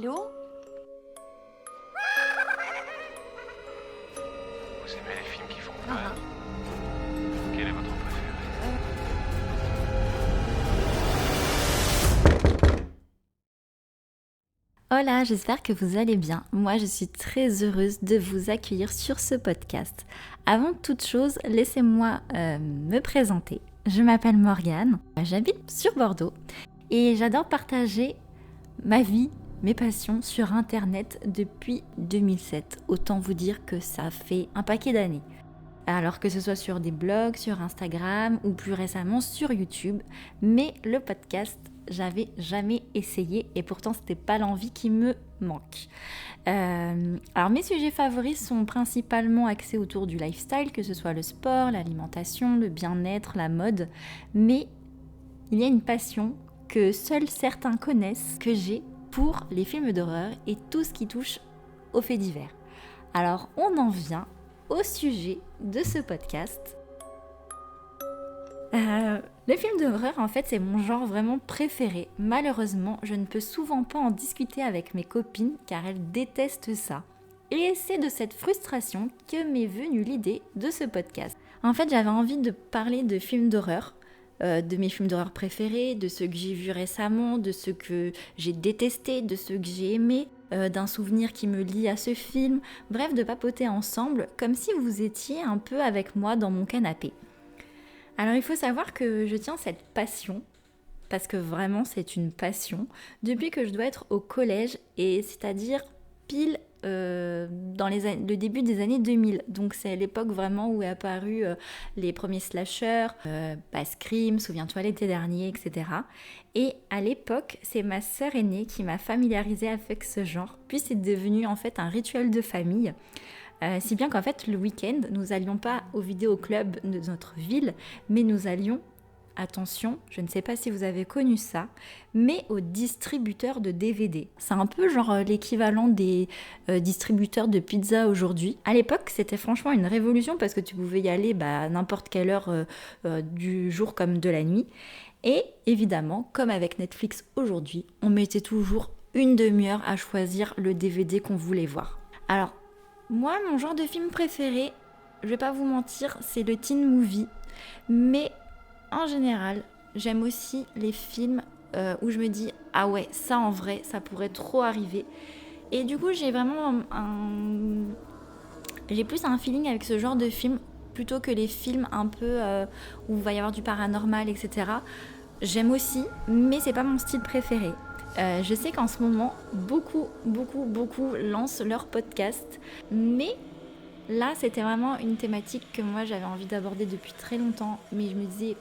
Allô? Vous aimez les films qui font Ah, peur? Quel est votre préféré? Hola, j'espère que vous allez bien. Moi, je suis très heureuse de vous accueillir sur ce podcast. Avant toute chose, laissez-moi me présenter. Je m'appelle Morgane, j'habite sur Bordeaux et j'adore partager ma vie, mes passions sur Internet depuis 2007. Autant vous dire que ça fait un paquet d'années. Alors que ce soit sur des blogs, sur Instagram ou plus récemment sur YouTube. Mais le podcast, j'avais jamais essayé et pourtant c'était pas l'envie qui me manque. Alors mes sujets favoris sont principalement axés autour du lifestyle, que ce soit le sport, l'alimentation, le bien-être, la mode. Mais il y a une passion que seuls certains connaissent, que j'ai pour les films d'horreur et tout ce qui touche aux faits divers. Alors on en vient au sujet de ce podcast. Les films d'horreur, en fait, c'est mon genre vraiment préféré. Malheureusement, je ne peux souvent pas en discuter avec mes copines car elles détestent ça. Et c'est de cette frustration que m'est venue l'idée de ce podcast. En fait, j'avais envie de parler de films d'horreur, de mes films d'horreur préférés, de ceux que j'ai vus récemment, de ceux que j'ai détestés, de ceux que j'ai aimés, d'un souvenir qui me lie à ce film, bref, de papoter ensemble comme si vous étiez un peu avec moi dans mon canapé. Alors il faut savoir que je tiens cette passion, parce que vraiment c'est une passion, depuis que je dois être au collège, et c'est-à-dire pile dans le début des années 2000. Donc c'est l'époque vraiment où est apparu les premiers slashers, Scream, Souviens-toi l'été dernier, etc. Et à l'époque, c'est ma sœur aînée qui m'a familiarisée avec ce genre, puis c'est devenu en fait un rituel de famille. Si bien qu'en fait, le week-end, nous n'allions pas au vidéoclub de notre ville, mais nous allions, attention, je ne sais pas si vous avez connu ça, mais au distributeur de DVD. C'est un peu genre l'équivalent des distributeurs de pizza aujourd'hui. À l'époque, c'était franchement une révolution parce que tu pouvais y aller à n'importe quelle heure du jour comme de la nuit. Et évidemment, comme avec Netflix aujourd'hui, on mettait toujours une demi-heure à choisir le DVD qu'on voulait voir. Alors, moi, mon genre de film préféré, je vais pas vous mentir, c'est le teen movie. Mais en général, j'aime aussi les films où je me dis « Ah ouais, ça en vrai, ça pourrait trop arriver ». Et du coup, j'ai vraiment j'ai plus un feeling avec ce genre de film plutôt que les films un peu où il va y avoir du paranormal, etc. J'aime aussi, mais c'est pas mon style préféré. Je sais qu'en ce moment, beaucoup lancent leur podcast, mais là, c'était vraiment une thématique que moi, j'avais envie d'aborder depuis très longtemps, mais je me disais,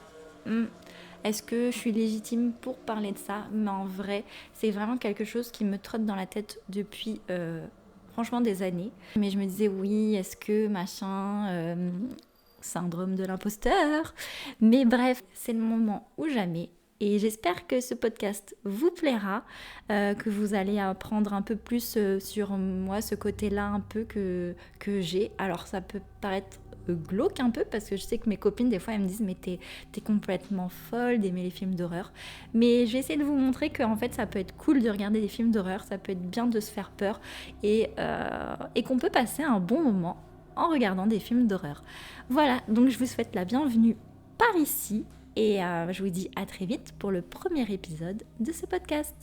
est-ce que je suis légitime pour parler de ça? Mais en vrai, c'est vraiment quelque chose qui me trotte dans la tête depuis franchement des années. Mais je me disais, oui, est-ce que machin, syndrome de l'imposteur? Mais bref, c'est le moment ou jamais. Et j'espère que ce podcast vous plaira, que vous allez apprendre un peu plus sur moi, ce côté-là un peu que j'ai. Alors ça peut paraître glauque un peu parce que je sais que mes copines des fois elles me disent mais t'es complètement folle d'aimer les films d'horreur. Mais je vais essayer de vous montrer qu'en fait ça peut être cool de regarder des films d'horreur, ça peut être bien de se faire peur et qu'on peut passer un bon moment en regardant des films d'horreur. Voilà, donc je vous souhaite la bienvenue par ici. Et je vous dis à très vite pour le premier épisode de ce podcast.